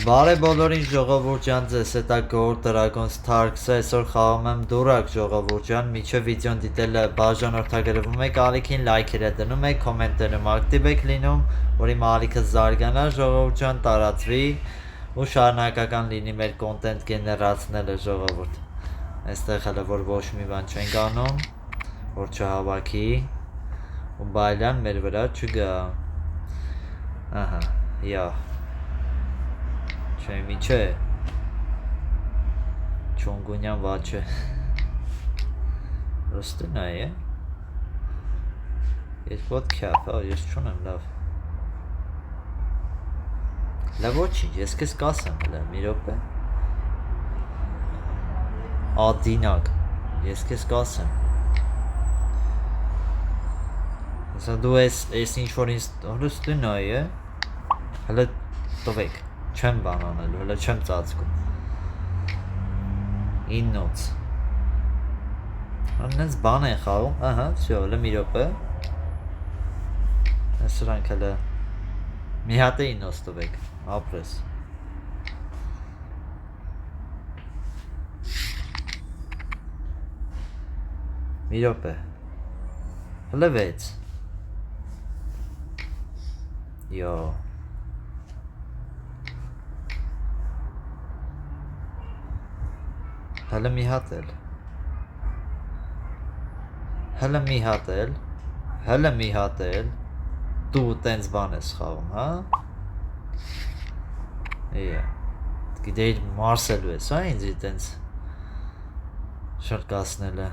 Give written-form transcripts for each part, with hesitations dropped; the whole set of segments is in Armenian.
Բարե բոլորին ժողովուրդ ջան, ձեզ հետ է Gold Dragon Starks, այսօր խաղում եմ դուրակ ժողովուրդ ջան, միջև վիդեոն դիտելը բաժանորդագրվում եք, ալիքին լայքերը դնում եք, կոմենտներում ակտիվ եք լինում, որ իմ ալիքը զարգանա ժողովուրդ ջան, տարածվի ու շարունակական լինի մեր կոնտենտ գեներացնելը ժողովուրդ։ Այստեղ հələ որ ոչ մի բան չենք անում, որ չհավաքի ու բայլան մեր վրա չգա։ Ահա, յա Չէ, մի չէ, չոնգունյան վաչը, ռստին այ է, երկու ոտ կյապ, ես չունեմ լավ, լավ ոչինչ, ես կեզ կասեմ, մի րոպե, ադինակ, ես կեզ կասեմ, հեսա դու ես ինչ-որ ինձ, ռստին այ է, հլը տվեք, չեմ բան անելու, հլը չեմ ծածկում, իննոց, անենց բան են խաղում, ահա, վсё, հլը մի րոպե, սրանք հլը, մի հատ է իննոց տվեք, ապրես, մի րոպե, հլը վեց, յո, հլը մի հատ էլ, հլը մի հատ էլ, հլը մի հատ էլ, դու տենց բան ես խաղում, հա, իա, գիտեիր մարսելու ես, հա, ինձի տենց շրկասնելը,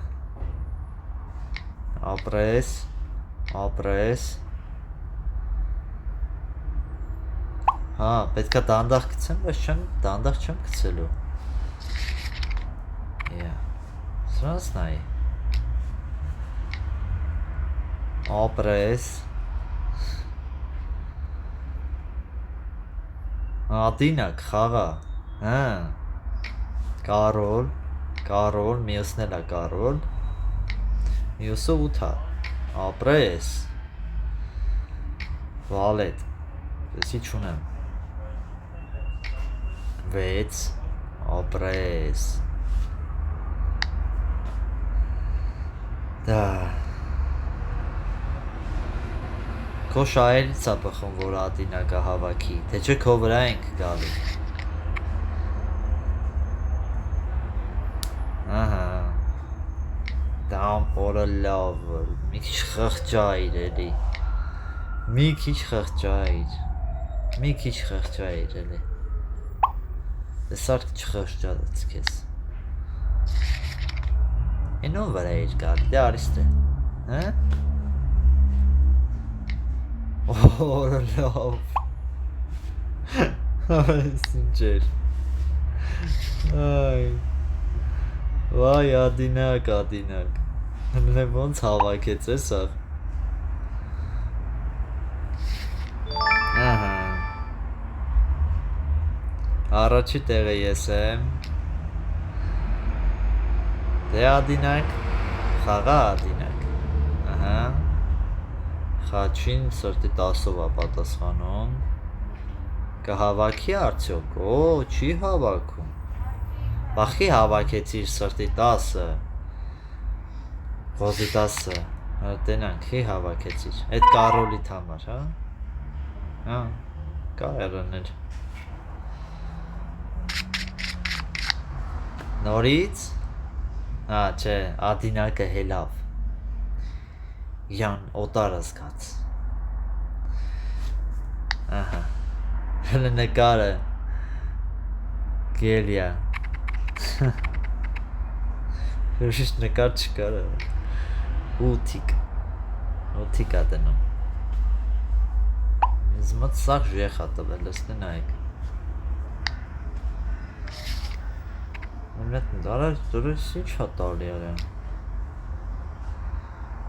ապրես, ապրես, հա, պետքա դանդաղ կցեմ, բայց դանդաղ չեմ կցելու, իա, սրանց նայի, ապրես, ադինակ, խաղա, հա, կարոլ, միոսն էլ է կարոլ, միոսը 8 է, ապրես, վալետ, եսի չունեմ, 6, ապրես, դա, քո շայերից է բխում, որ ադինակը հավաքի, թե չէ քո վրա ենք գալի, ահա, դա ամպորը լավ, մի քիչ խղճայր էլի, մի քիչ խղճայր էլի, սարկ չխղճադաց կեզ, ինով վրա էր գալի, դե արիստե, հա, օրը լավ, այս ինչ էր, այ, վայ ադինակ, ոնց հավաքեց է սաղ, ահա, առաջի տեղը ես եմ, դե ադինակ, խաղա ադինակ, ահա, խաչին սրտի 10-ով է պատասխանում, կհավաքի արդյոք, չի հավաքում, բախի հավաքեցիր սրտի 10-ը, ղոզի 10-ը, տենանք, հի հավաքեցիր, այդ կարոլիտ համար, հա, կա երըներ, նորից, հա, չէ, ադինակը հելավ, յան օտար զգաց, ահա, հլը նկարը, գելյա, հրշիշտ նկար չկարը, ութիկ ա դնում, ինձ մոտ սաղ ժեխ ա տվել, լսնի նայեք, դուրս ինչ հա տալի արյան,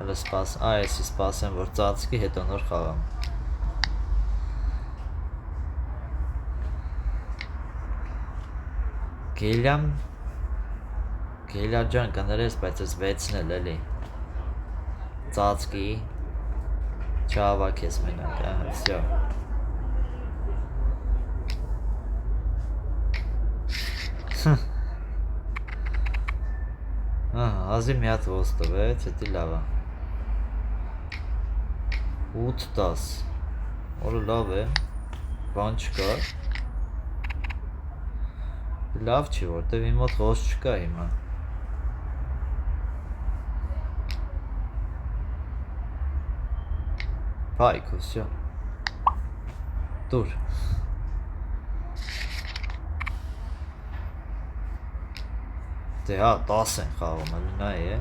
հլը սպաս, այսի սպասեմ, որ ծածկի հետո նոր խաղամ, գելյա ջան կներես, բայց ես 6-ն էլ էլի, ծածկի, չհավաքես մենակ, վսյո, Ազի մի հատ ոստ տվեց, հետի լավ է 8-10 Որը լավ է Բան չկա Լավ չի, որտև իմ մոտ ոստ չկա հիմա Պայք, վսյո Դուր Դե հա, 10 են խաղում, էլի նայ է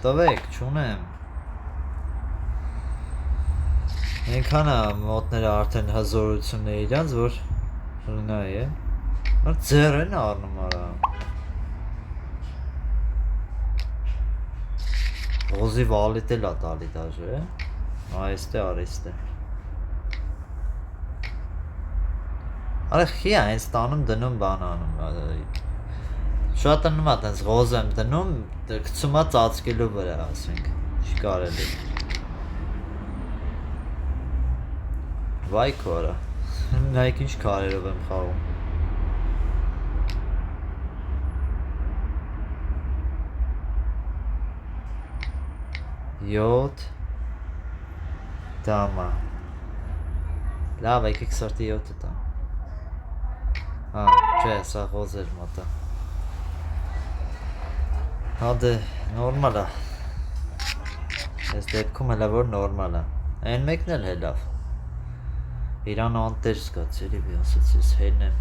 Տվեք, չունեմ Ենքան է մոտները արդեն հզորություն է իրանց, որ նայ է Ձեր են առնում արա Ղոզի վալիտ էլ է տալի դաժը է Այստե արեստե Արա խի է հենց տանում դնում բան անում Շատ է նմա տենց ղոզ եմ դնում Կցումա ծածկելու վրա ասենք Չի կարելի Վայ քորա Նայք ինչ կարերով եմ խաղում 7 Դամա Լավ եկեք սրտի 7-ը տա Չէ, սա ղոզ էր մոտը Հա դե, նորմալ է Ես դեպքում հելա որ նորմալ է Այն մեկն էլ հելավ Իրան անտեր զգացելի բի ասացիս հեն եմ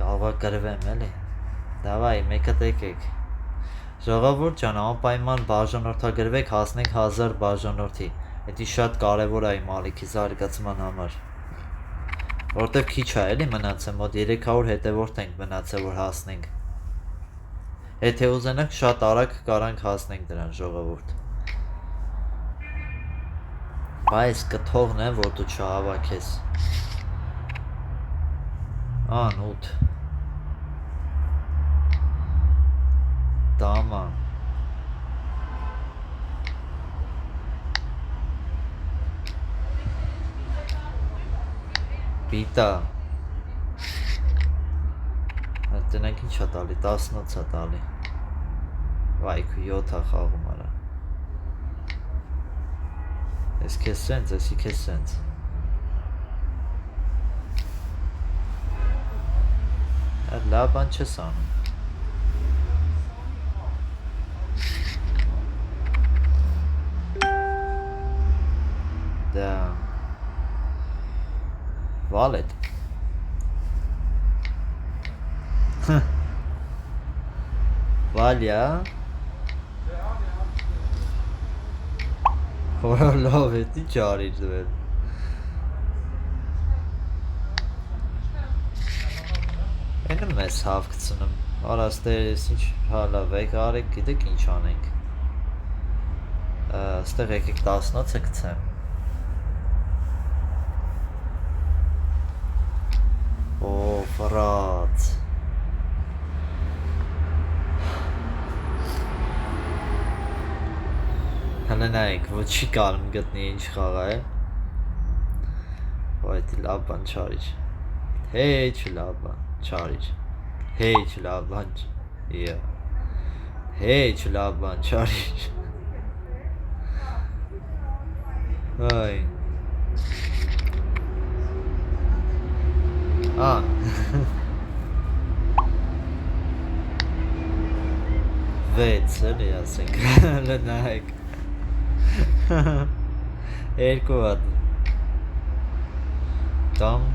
Կաղվա կրվեմ էլի Դավայ, մեկը տեկեք Ժողովուրդ ջան, անպայման բաժանորդագրվեք հասնենք 1000 բաժանորդի Էդի շատ կարևոր է իմ ալիքի զարգացման համար Որտև քիչ է էլի մնացել, մոտ 300 հետևորդ ենք մնացել, որ հասնենք Եթե ուզենանք շատ արագ կարանք հասնենք դրան ժողովուրդ Բայց կթողն է, որ դու չհավաքես Անուտ Դամա Պիտա Տնենք ինչ է տալի, 18 է տալի Վայք 7 է խաղում արա Ես կես սենց, եսի կես սենց Լավ բան չես անում Դա Վալետ Վալյա Որը լավ է, ինչ արիր դվել Էնում ես հավկցնում Արաս դեր ես ինչ հալավ եք արեք գիտեք ինչ անենք Ստեղ եկեք 18-ը կցեմ Օ, վրաց Հələ նայեք, ոչ չի կարում գտնի ինչ խաղա է Ոյդի լավ բան չարիչ Հեչ լավ բան չարիչ Հեչ լավ բան Հեչ լավ բան չարիչ Այ Վեց էլի ասենք, հələ նայեք Երկու հատ Դամ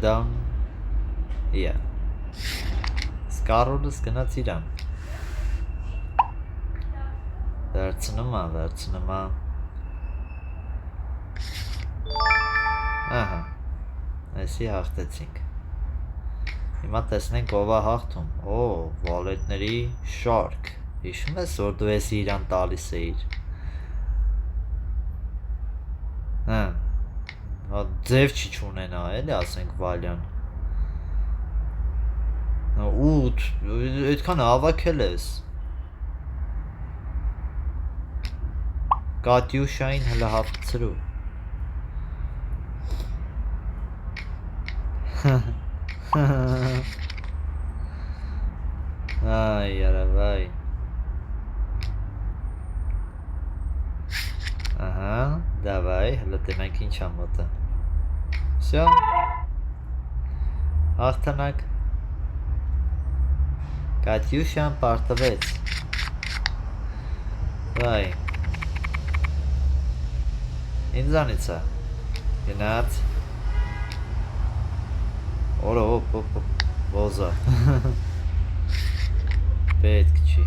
Դամ Սկարոլս գնաց իրան Վերցնում Ահա Այսի հաղթեցինք Հիմա տեսնենք ով է հաղթում Օ, վալետների շարք Հիշում ես, որ դու եսի իրան տալիս էիր Ձև չի չունենա, էլի ասենք վալյան 8, այդքան հավաքել ես Կատյուշային հլը հավցրու Ay, yaravay. Ага, давай, հələ տենանք ինչ ա մոտը։ Всё։ Հաղթանակ։ Կատյուշան պարտվեց։ Վայ։ Ինձանից է։ Գնաց։ Օրը, ոպ, ոզա։ Պետք չի։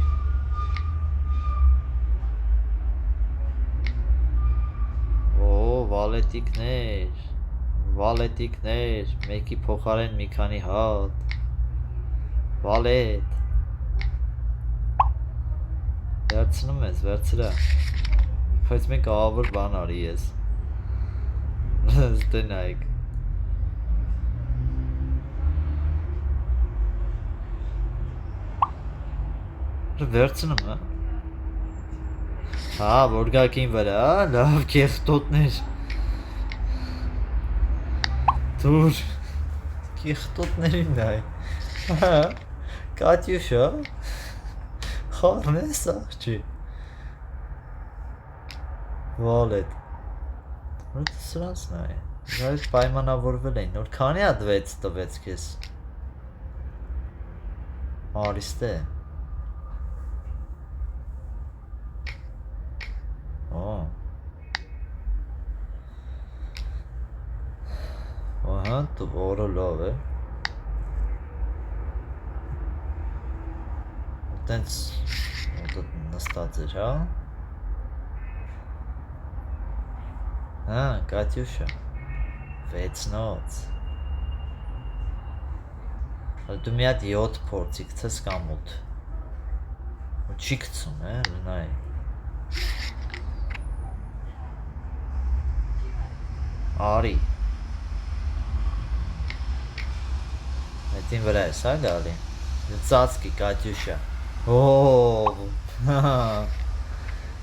Վալետիկներ, մեկի փոխարեն մի քանի հատ, վալետ, վերցնում ես, վերցրա, բայց մենք ավոր բան արի ես, ստենայք, վերցնում է, հա, որգակին վրա, լավ կեղտոտներ, Դուր, կիխտոտներին նայ, Կատյուշա, խարն ես աղջի, վալետ, որ սրանց նայ, նայր պայմանավորվել էին, որ քանի ադվեց տվեց կեզ, արիստ է, Ահա, դու որը լավ է Տենց նստած էր, հա Հա, Կատյուշա 6 նոց Դու մի հատ 7 փորձի գցես կամ 8 Ու չի գցում, լնայ Արի Հետին վրա ես, հա գալի Ծածկի, Կատյուշա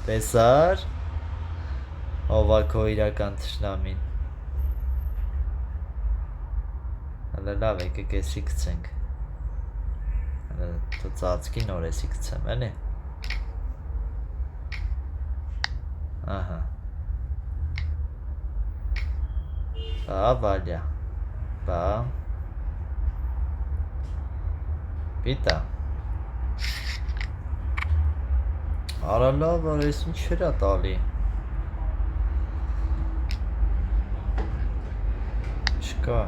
Տեսար Ով ա քո իրական թշնամին Հələ լավ եկե կեսի գցենք Հələ դու ծածկի նոր եսի գցեմ, էլի Ահա Բա, Վալյա Բա Պիտա Արա լավ, արա ես ինչ էր ա տալի Չկա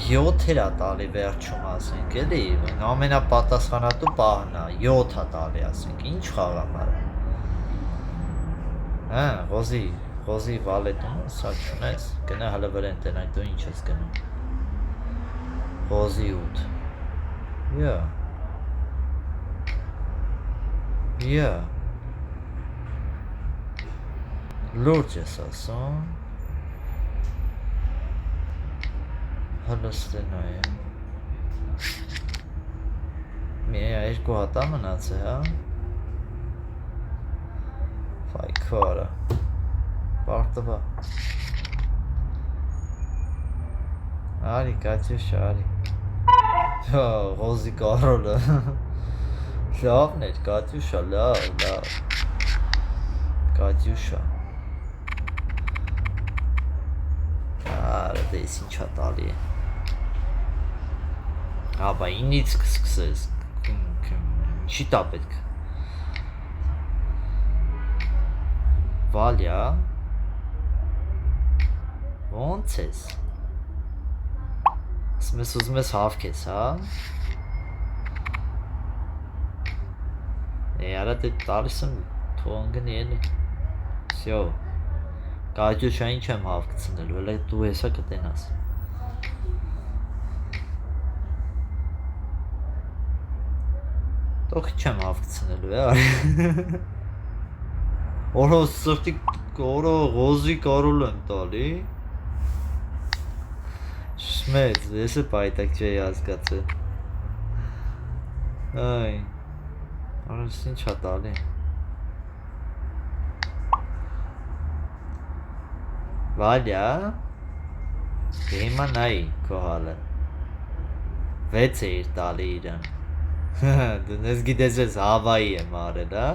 7 էր ա տալի վերջում ասենք, էլի ամենապատասխանատու պահն ա 7 ա տալի ասենք, ինչ խաղամար Հա, Ղոզի վալետում սա չունես, գնա հələ վրեն տենակ, դու ինչ ես գնում Ղոզի 8 Լուրջ ես ասում Հələ ստենա է Մի երկու հատա մնաց է, հա Վայ քորա Պարտվա Արի, Կատյուշա, արի Ղոզի կարոլը Լավն էր, Կատյուշա, լավ Կատյուշա Արա, դես ինչ ա տալի է Աբա, ինից կսկսես Ինչի տա պետք Վալյա Ոնց ես Ուզում ես հավքես, հա Արա դե տալիս եմ թու անգնի էլի Սյո Կատյուշա ինչ եմ հավկցնելու, էլ դու հեսա կտենաս Տող չեմ հավկցնելու, Օրո սրտի Ղոզի կարոլ եմ տալի Շմեծ, ես է պայտակ չէի ազգացել Այ Արս ինչ ա տալի Վալյա Հիմա նայի քո հալը 6 է իր տալի իրան դու ես գիտես ես Հավայի եմ արել հա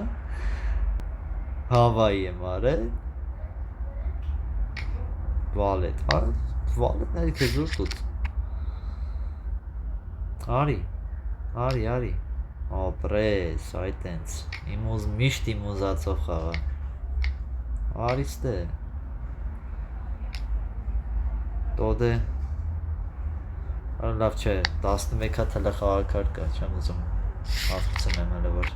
Հավայի եմ արել Վալետ հա վալետների քեզ ուր տուց Արի ապրես այտենց միշտ իմ ուզածով խաղա Արի ստե Տոդե Լավ չէ 11 հատ հələ խաղակարգ կա չեմ ուզում հասցնեմ հələ որ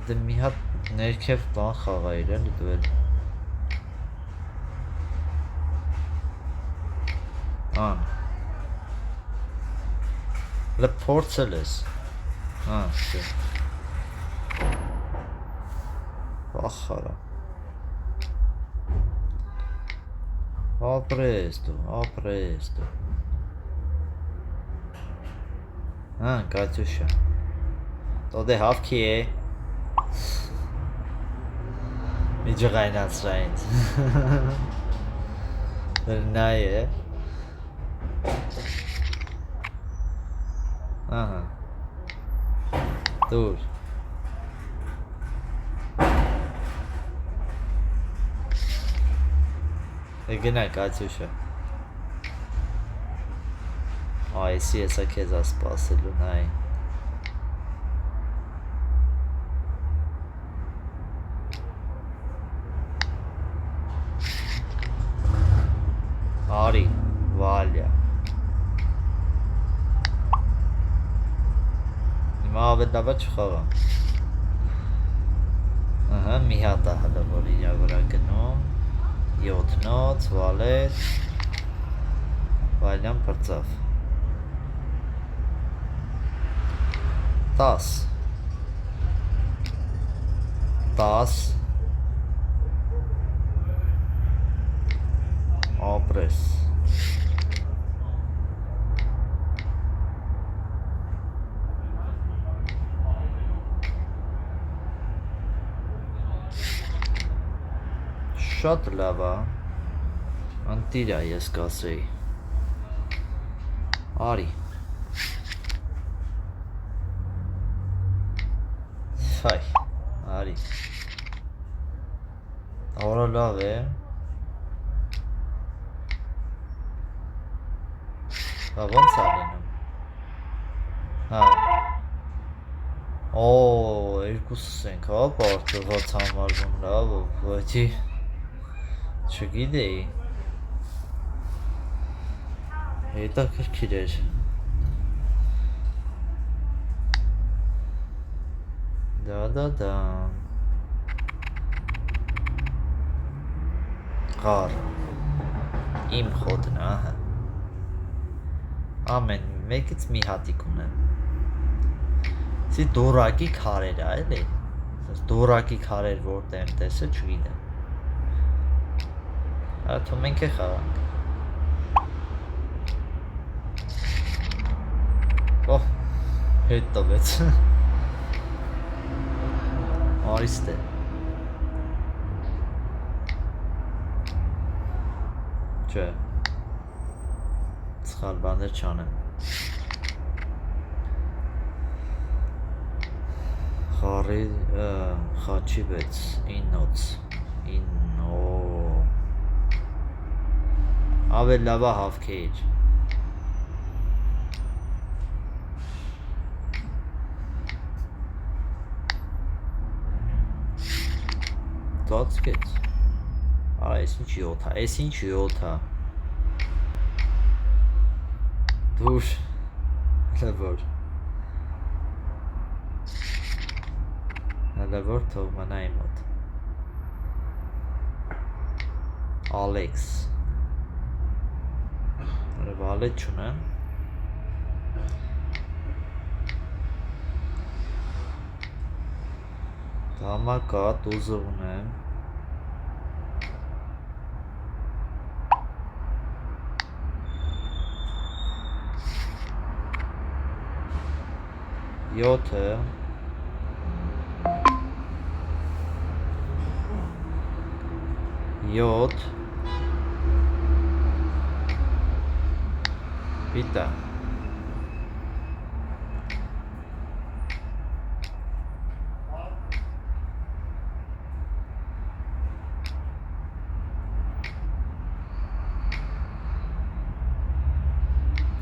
Դե մի հատ ներքև բան խաղայր էլի դու էլ Հələ փորձել ես չէ Ախարա Ապրես դու Կատյուշա Տոդե հավքի է Մի ջղայնացրա ինձ Նայ է Դուր Գնայ Կատյուշա Այսի եսա քեզ ասպասելու նայ Արի Վալյա Հիմա ավել լավա չխաղամ մի հատ է հələ որ իրա վրա գնում 7 նոց, վալետ, վալյան պրծավ 10 ապրես Շատ լավ է Ընտիր է ես կասեի Արի Հայ Արի Արա լավ է Ոնց է լինում Հա երկուսս ենք հա պարտված համարվում լավ ոչի Չգիտեի հետաքրքիր էր Դա Ղար Իմ խոտն ահա Ամեն մեկից մի հատիկ ունեմ Սի դորակի քարեր է էլի Դորակի քարեր որտեղ եմ տեսել չգիտեմ Աթո մենք է խաղանք Հետ տվեց Արիստ է Չէ Սխալ բաներ չանեմ Խարի խաչի 6 9 Ավել լավա հավքեիր Ծածկեց Այս ինչ 7 է Այս ինչ 7 է Դուր Հլևոր Հլևոր թող մնա իմ մոտ Ալեքս Վալետ չունեմ Դամա կա տուզը ունեմ 7 7 Պիտա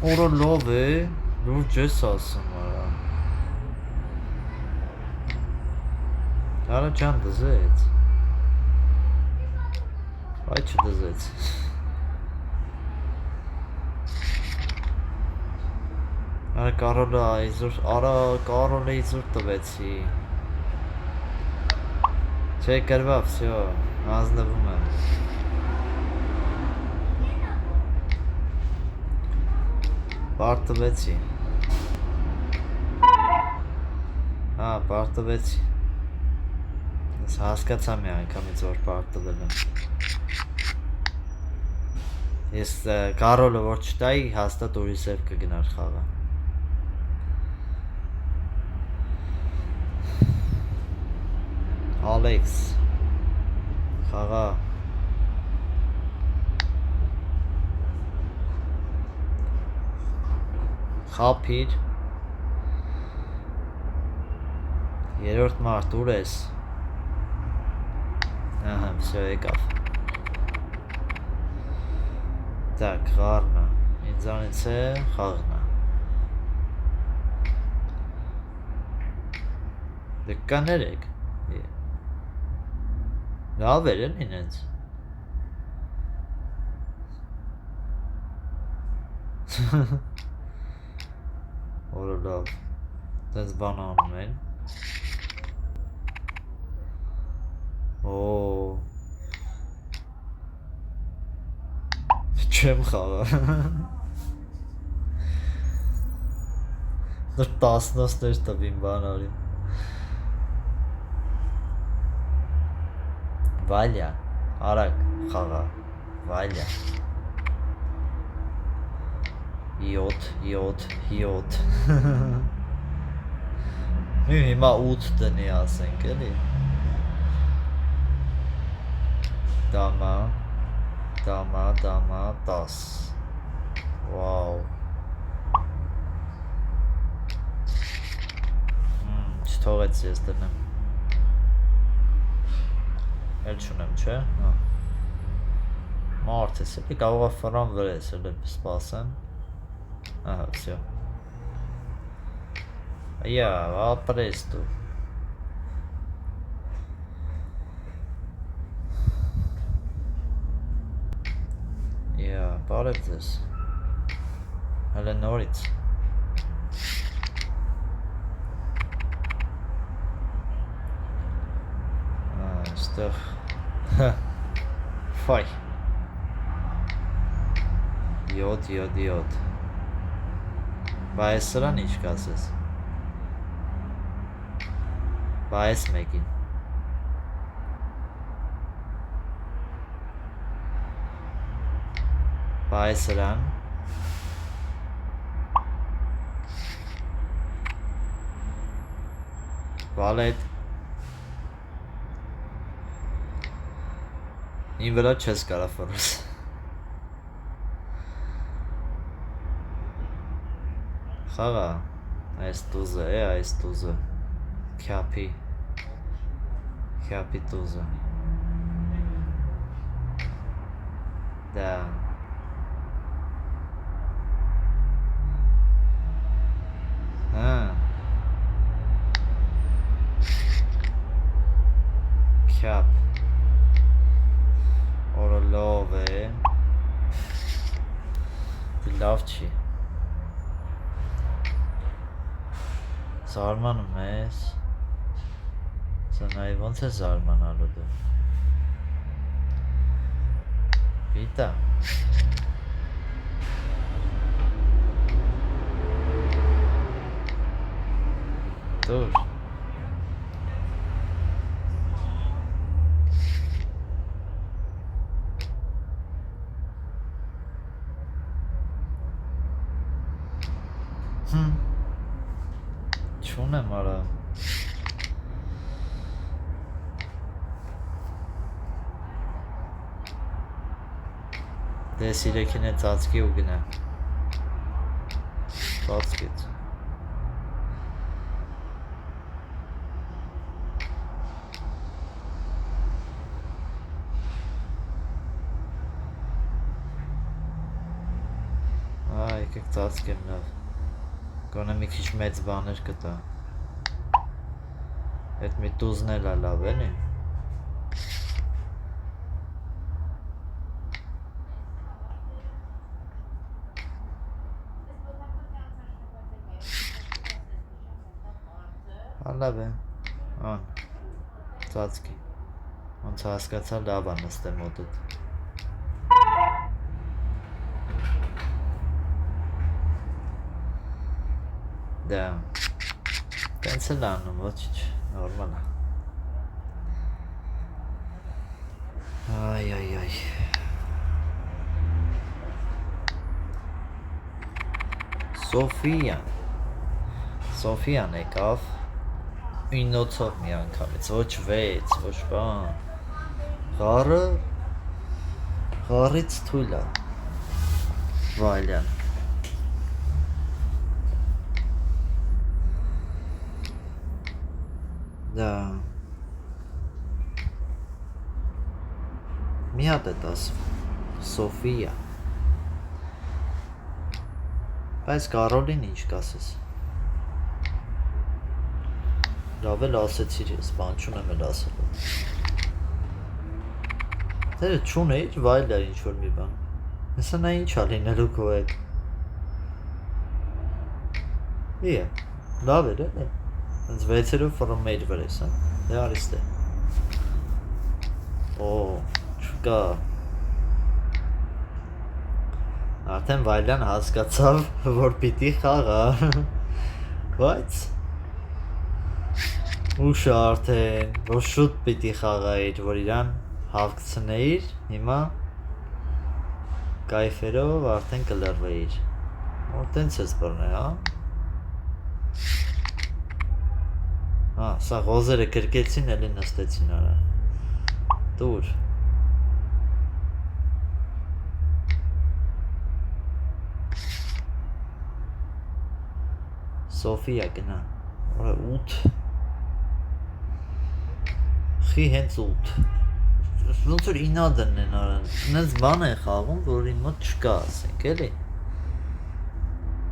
Օրը լով է, լուրջ ես ասում արա Արա ճան դզեց Այ չդզեց Արա կարոլը այզոր, արա կարոլը իզոր տվեցի Չէ կրվա, վսյո, ազնվում եմ Պարտվեցի Հա, պարտվեցի Ես հասկացա մի անգամից որ պարտվել եմ Ես կարոլը որ չտայի հաստատ ուրիս եվ կգնար խաղը Ալեքս Խաղա Խապիր Երորդ մարդ ուր ես Ահա, վսյո եկավ Так, խաղարնա Ինձանից է խաղնա Դե կաներեք Լավ էր են ինենց Օրը լավ Տենց բան անում են Չեմ խաղա Նոր տասնոսներ տվին բան արին Վալյա Արակ խաղա Վալյա 7 Հիմա 8 տնի ասենք էլի Դամա 10 Վաու Չթողեց ես տնեմ Էլ չունեմ չէ Մարդ ես էլի կարողա ֆրան վրես էլի սպասեմ Ահա, վսյո Я, ապրես դու Я, բարև ձեզ Հələ նորից Այստեղ Ֆայ 7 Բա ես սրան ինչ կասես Բա ես մեկին Բա ես սրան Բալետ Իմ վրա չես կարա ֆորս Խաղա Այս տուզը է այս տուզը Քյապի տուզը Դա Հա Քյապ Օրը լով է Դի լավ չի Զարմանում ես Սա նայի ոնց է զարմանալու դու Պիտա Դուր Չունեմ արա Դես իրեքին է ծածկի ու գնա Ծածկեց։ Եկեք ծածկեմ լավ։ Գոնե մի քիչ մեծ բաներ կտա։ Այդ մի տուզն էլ է լավ էլի։ Լավ է, ծածկի, ոնց հասկացա լավ է նստե մոտդ։ Դա, տենց էլ անում, ոչինչ, նորմալ է։ Այ։ Սոֆիան եկավ 9-ով մի անգամից, ոչ 6, ոչ բան, Ղարից թույլ է, Վայլյան, դա, մի հատ է ասում, Սոֆիա, բայց Կարոլին ինչ կասես, լավ էլ ասեցիր ես, բան չունեմ էլ ասելու։ Դերը չունեիր, վայլ է ինչ-որ մի բան։ Հեսա նա ինչ ա լինելու քո հետ։ Իե, լավ էր էլ է։ Հենց 6-երով ֆրոմեյր վրես, դե արիստ է։ Օ, չկա։ Արդեն Վայլյան հասկացավ, որ պիտի խաղա, բայց ուշ արդեն, որ շուտ պիտի խաղայիր, որ իրան հավկցնեիր, հիմա կայֆերով արդեն կլրվեիր, որ տենց ես բրներ, սա ղոզերը կրկեցին, էլի նստեցին արա, դուր, Սոֆիա գնա, որը 8, խի հենց 8, ոնց որ ինա դնեն արան, նենց բան է խաղում, որ իմ մոտ չկա ասենք, էլի,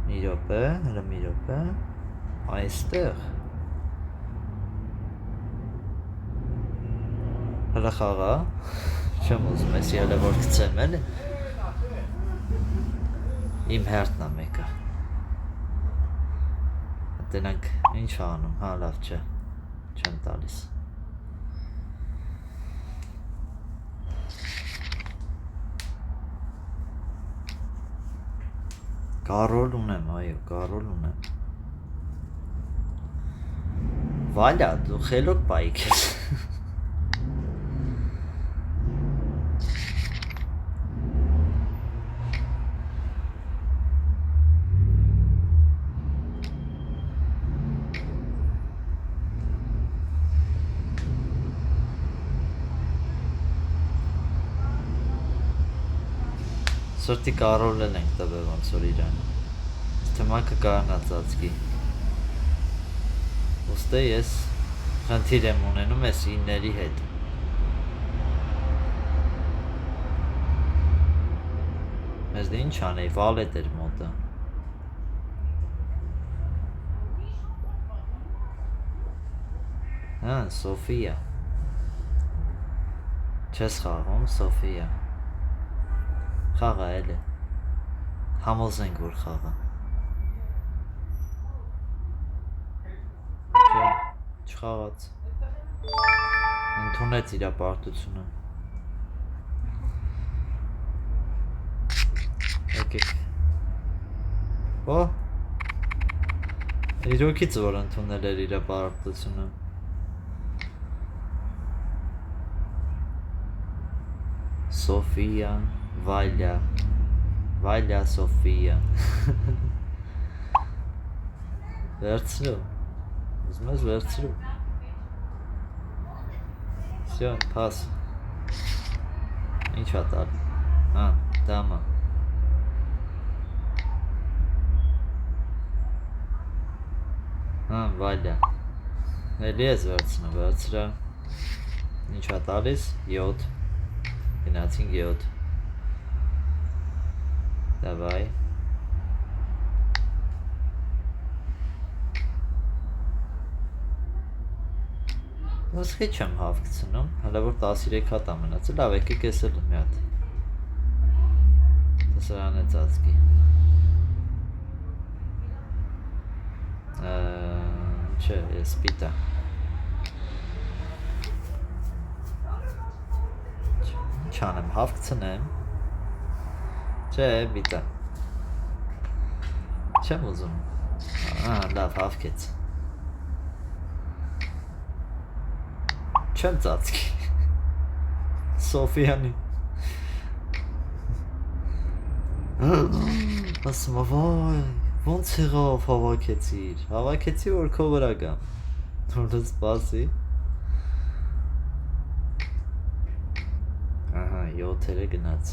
մի րոպե, հələ մի րոպե, այստեղ, հələ խաղա, չեմ ուզում ես ելը որ կծեմ էլի, իմ հերթն է մեկը, դենանք ինչ անում, լավ չէ, չեմ տալիս, Կարոլ ունեմ, այո, կարոլ ունեմ, Վալյա, դու խելոք պայք ես, Սրտի կարոլ ենք տվել ոնց որ իրան, թմա կկարանա ծածկի, ուստե ես խնդիր եմ ունենում ես ինների հետ, մեզ դե ինչ անեի, վալետ էր մոտը, Սոֆիա, չես խաղում Սոֆիա, խաղա էլ է, համոզենք որ խաղա, չէ, չխաղաց, ընդունեց իրա պարտությունը, եկեք, իրոքից որ ընդունել էր իրա պարտությունը, Սոֆիա, Վայլյա Սոֆիա, վերցրու, ուզում ես վերցրու, սյո, պաս, ինչ ա տալի, դամա, Վայլյան։ Էլի ես վերցնեմ, վերցրա։ Ինչա տալիս, 7, գնացինք 7, դավայ, ոսխի չեմ հավկցնում, հələ որ 13 հատ ամենացը, լավ եկեք ես էլ մի հատ, սրան է ծածկի, չէ, ես պիտա, չանեմ, հավկցնեմ, չէ, պիտա, չեմ ուզում, լավ հավկեց, չեմ ծածկի, Սոֆյանի, ասում ավայ, ոնց եղավ հավաքեցի որ քո վրա գամ, որ սպասի, 7-երը գնաց,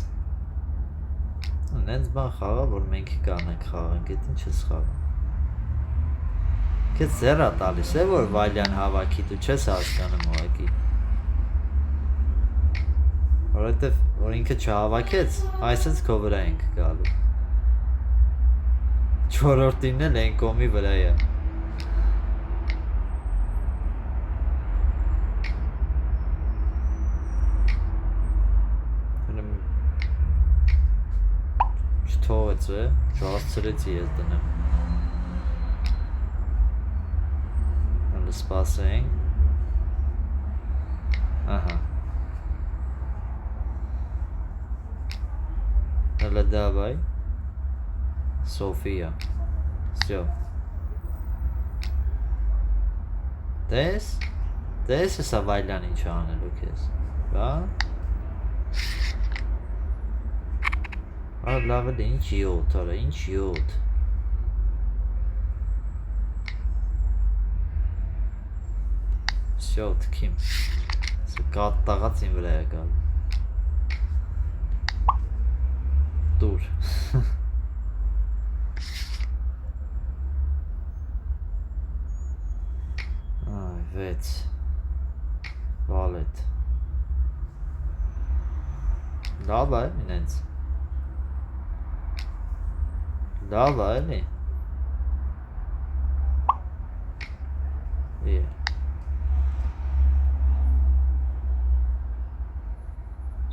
նենց բան խաղա, որ մենք կանենք խաղանք, էդ ինչ ես խաղում, կետ զերա տալիս է, որ վալյան հավաքի, դու չես հասկանում ուղակի, որովհետև որ ինքը չհավաքեց, այսպես քո վրա ենք գալու, 4-րդինն էլ են կոմի վրա է, չթողեց է, չհասցրեցի ես դնեմ, հələ սպասենք, հələ դավայ, Սոֆիա, всё, տես հեսա վայլյան ինչ անելու կեզ, բա, լավ էլ ինչ 7, արա, ինչ 7, всё, թքիմ, տաղաց իմ վրա է գալ, դուր, վեց, վալետ, լավ է ինենց, լավ է էլի,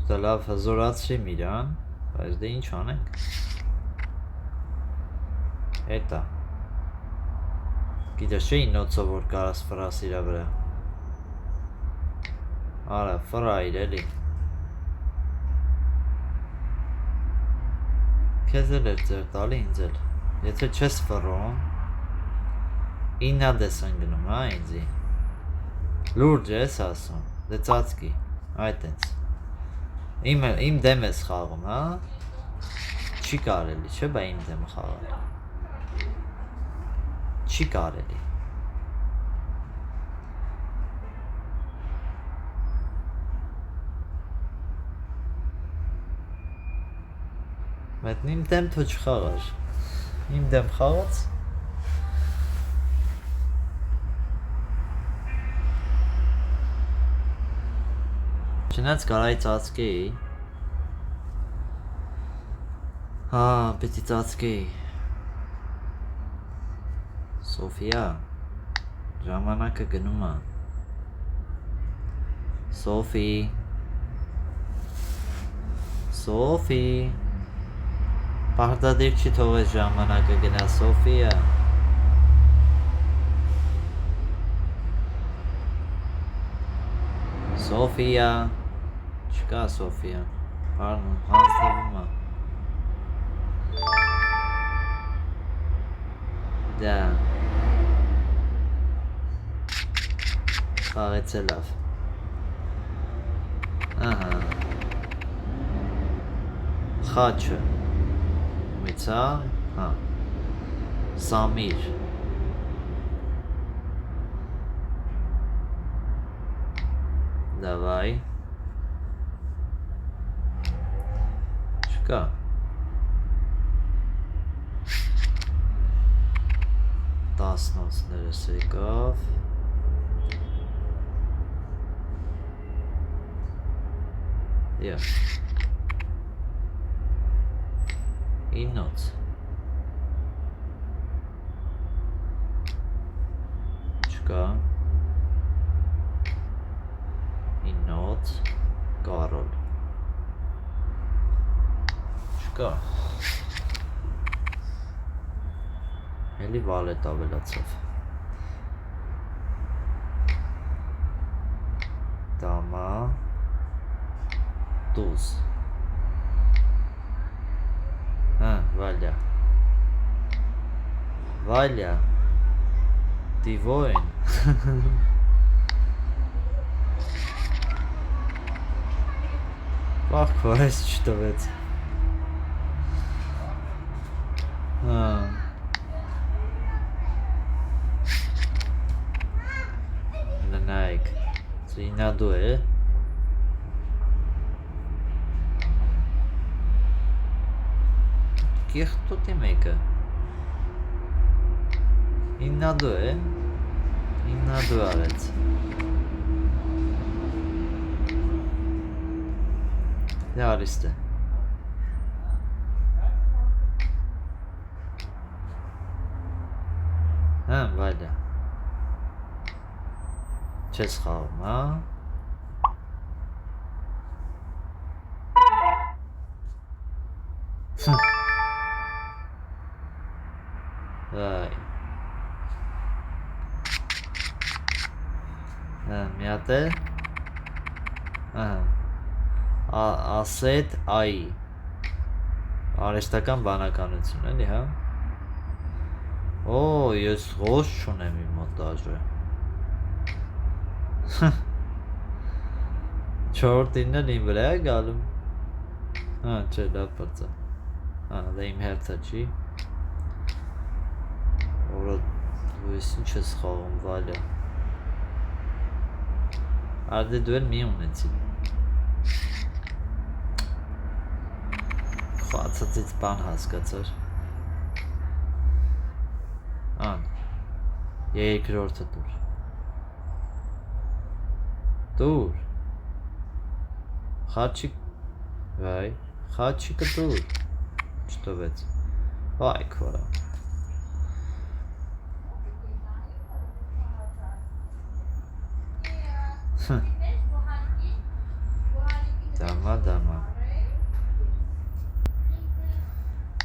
դա լավ հզորացրի իրան, բայց դե ինչ անենք, էտա, գիտես չէ ինոցով որ կարաս վրաս իրա վրա, արա վրա իր էլի, քեզ էլ էր ձեր տալի ինձ էլ, եթե չես վրում, 9 հատ ես ընգնում, ինձի, լուրջ ես ասում, դե ծածկի, այդ ենց, իմ դեմ ես խաղում, չի կարելի, չէ բա իմ դեմ խաղալ, չի կարելի, Բայց իմ դեմ թո չխաղար, իմ դեմ խաղաց, չնայած կարայի ծածկեի, պետք է ծածկեի, Սոֆիա, ժամանակը գնում է, Սոֆի, պարտադիր չի թողես ժամանակը գնա, Սոֆիա, չկա Սոֆիա, հանձնվում է, դա, խաղեց է լավ, խաչը, միցա, Սամիր, դավայ, չկա, 10-ները եկավ։ Yeah. 9 չկա 9 Կարոլ չկա էլի վալետ ավելացավ դամա տուզ Վալյա Դիվոյն Վախ քորես չտվեց Նայք Ինադու է Կեղտոտի մեկը Իննադու է Իննադու արեց Դե արիստ է վայլյա Չես խաղում, Այ մի հատ է ասետ այի արեստական բանականություն էլի հա ես ղոս չունեմ իմ մոտ դաժե 4-ին էլ իմ վրա է գալում չէ լավ պրծա դա իմ հերթը չի որը դու ես ինչ ես խաղում վալյա արդե դու էլ մի ունեցի խացածից բան հասկացար երկրորդը դուր խաչիկ վայ խաչիկը դուր չտվեց վայ քորա Դամա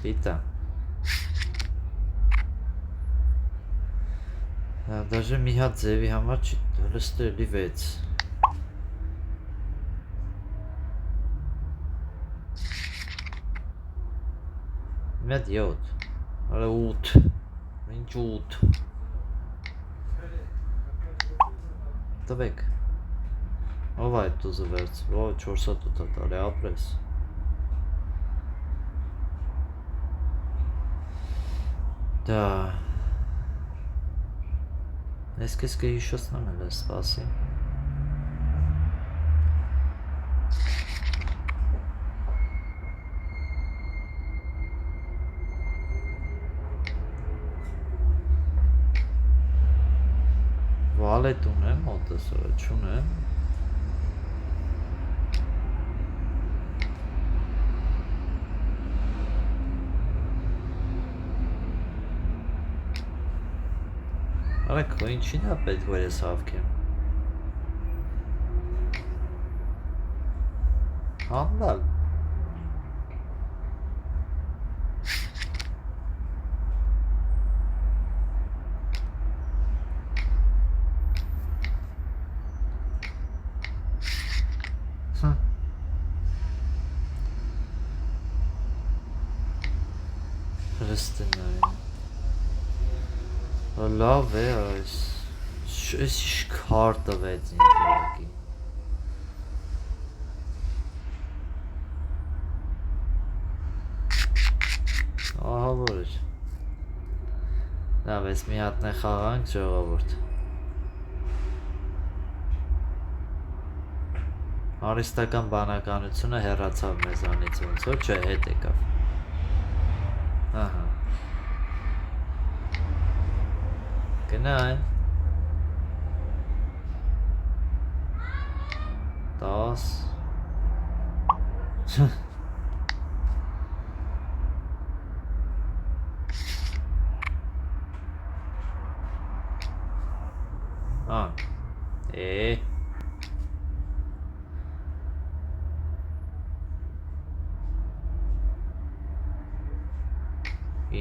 Պիտա Դաժե մի հատ ձևի համար չի լստելի 6 Մի հատ 7 Արա 8 Ինչ 8 Տվեք Ով այդ տուզը վերց, 4 հատ ուտա տարի ապրես Դա Ես կես կհիշոսնեմ էլ ես սպասի Վալետ ունեմ, մոտս օրը չունեմ Արեք, ինչին է պետք որ ես հավքեմ Հանդալ Լավ է այս Ես իշխար տվեց ինձ յակի Ահա որ էր Լավ ես մի հատնե խաղանք ժողովուրդ Արիստական բանականությունը հեռացավ մեզանից ոնց որ չէ հետ եկավ Ահա Գնային 10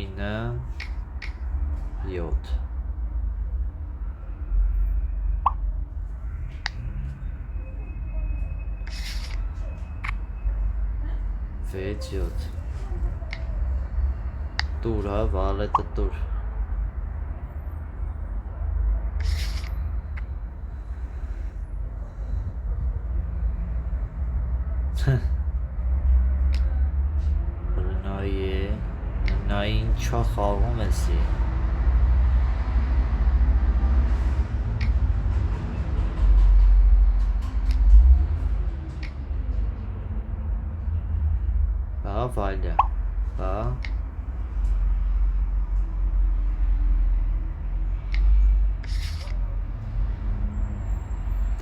9 7 6 7 Տուր, հա, վալետը տուր Նա ինչա խաղում եսի Բա վայլյա Բա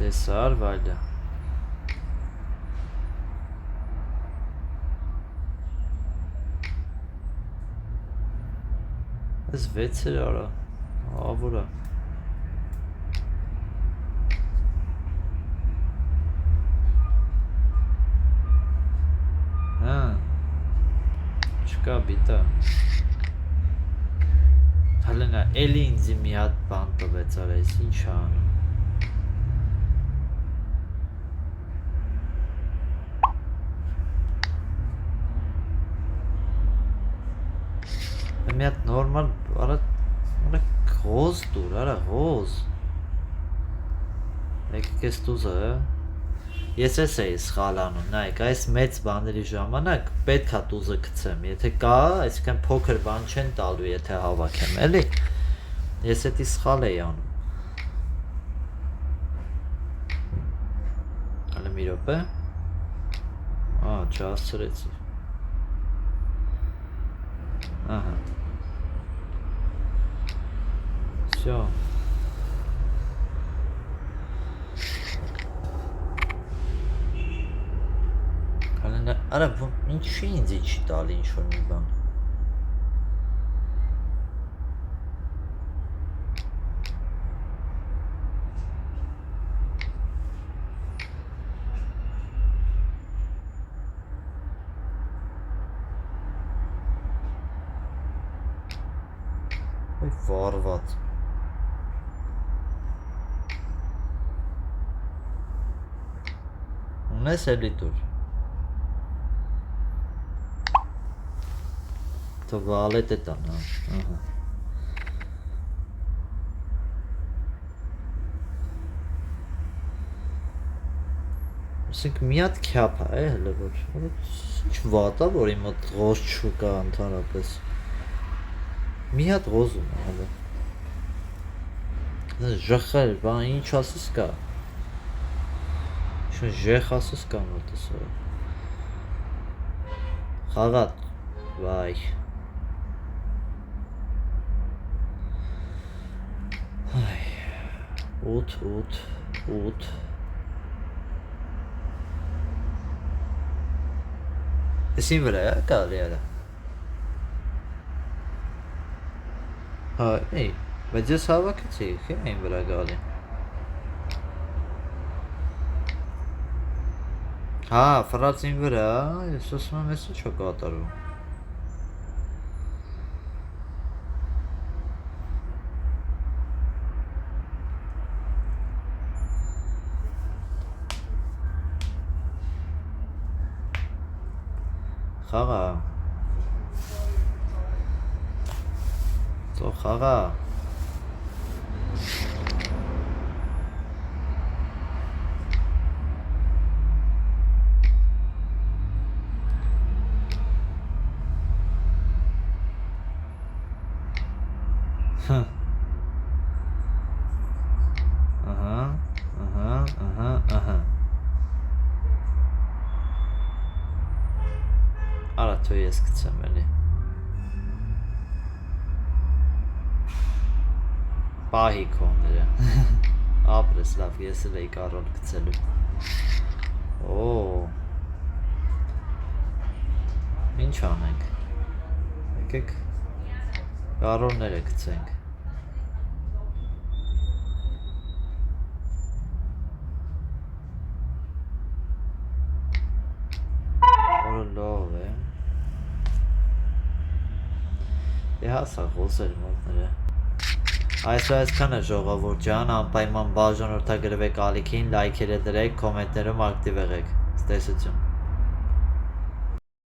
Տեսար վայլյա Ես 6 արա, ավորա Հա, չկա բիտա Հալենա, էլի ինձի մի հատ բան տվեց արա, ես ինչ անում Մի հատ նորմալ, արա գոզ դուր, արա գոզ Եկեք ես տուզը, ես ես էի սխալանում, նայք, այս մեծ բաների ժամանակ պետք է տուզը կցեմ, եթե կա, այսինքն փոքր բան չեն տալու, եթե հավաքեմ, էլի, ես էտի սխալ էի անում Հալը մի ռոպե, չհասցրեցի, ահա Всё. Արա, ինչի ինձ չի տալի ինչ-որ մի բան Ոյ վարված Ունես էլի դուր Տվալետ է տան, ահա Ասենք մի հատ քյապ է, հլը որ Ինչ վատա, որ իմ հատ ղոզ չուկա ընդհանրապես Մի հատ ղոզում է, հլը Ժխել, բան ինչ ասես կա Ժեխ ասես կա մոտս Խաղատ, վայ 8 Էսին վրա է կալի արա Հա, էի, բայց ես հավաքեցի, խիմ էին վրա գալի Հա, ֆրացին վրա, ես ասում եմ ես ինչ կատարում Խաղա Ծո խաղա Արա թո ես կցեմ էլի Պահի քոները։ Ապրես լավ, ես էլ էի կարոլ գցելու։ Օ։ Ինչ անենք։ Եկեք կարոլները գցենք։ Որը լավ է։ Հասա խոսել մոտները։ Այսքանը ժողովուրդ ջան, անպայման բաժանորդագրվեք ալիքին, լայքերը դրեք, կոմենտներում ակտիվ եղեք։ Տեսություն։